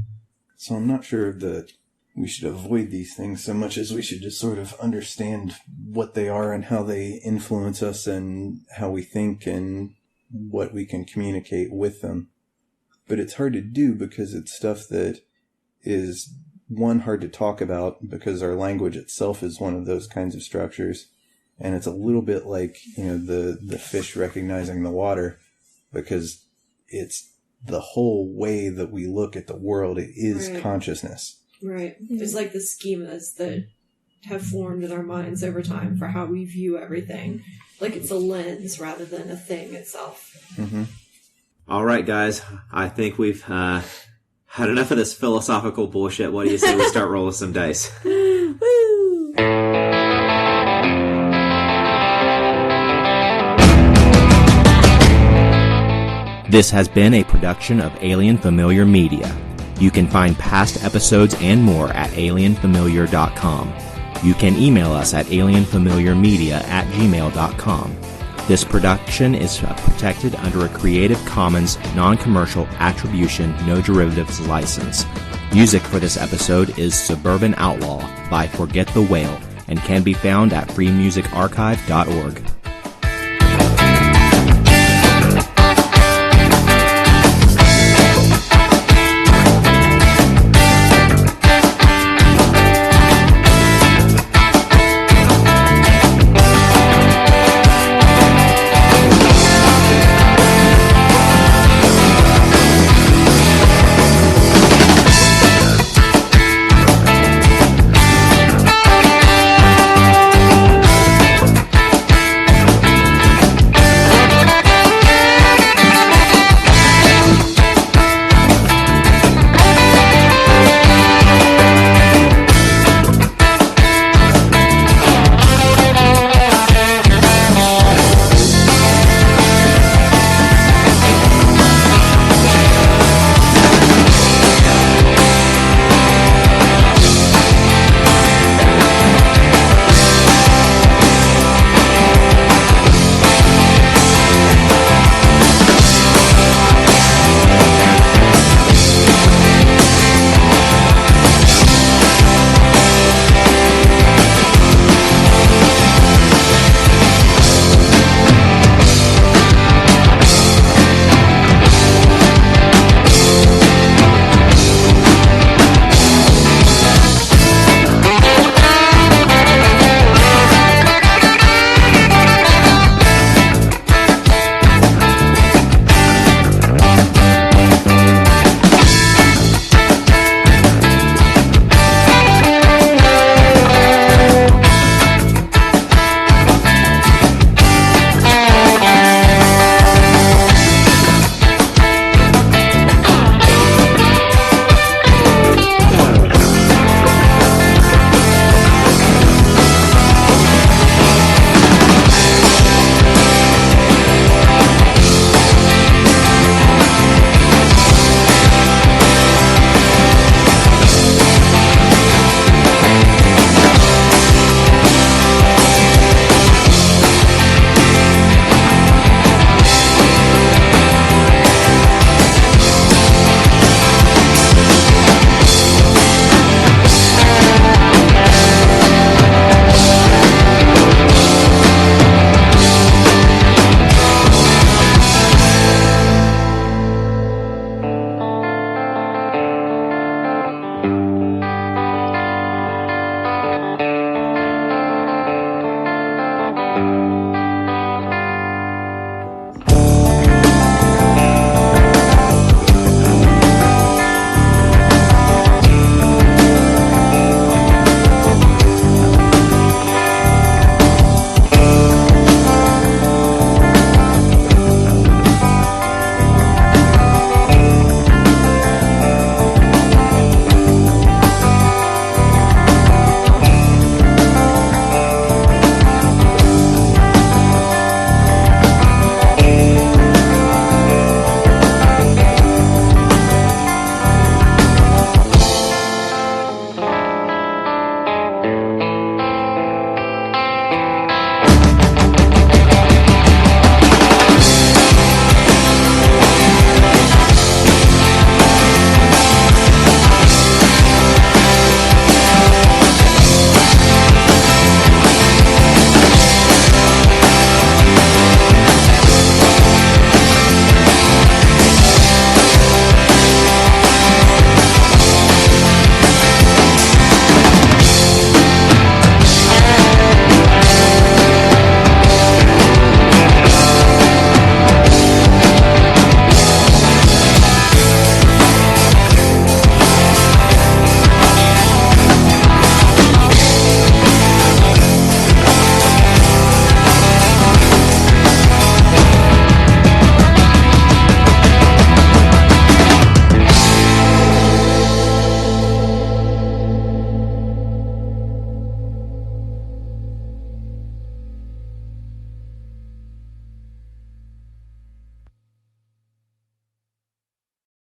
So I'm not sure that we should avoid these things so much as we should just sort of understand what they are and how they influence us and how we think and what we can communicate with them. But it's hard to do because it's stuff that is, one, hard to talk about because our language itself is one of those kinds of structures. And it's a little bit like, the fish recognizing the water, because it's the whole way that we look at the world. It is consciousness. Right. It's like the schemas that have formed in our minds over time for how we view everything. Like it's a lens rather than a thing itself. All right, guys. I think we've had enough of this philosophical bullshit. What do you say we start rolling some dice? Woo! This has been a production of Alien Familiar Media. You can find past episodes and more at alienfamiliar.com. You can email us at alienfamiliarmedia@gmail.com. This production is protected under a Creative Commons non-commercial attribution, no derivatives license. Music for this episode is Suburban Outlaw by Forget the Whale and can be found at freemusicarchive.org.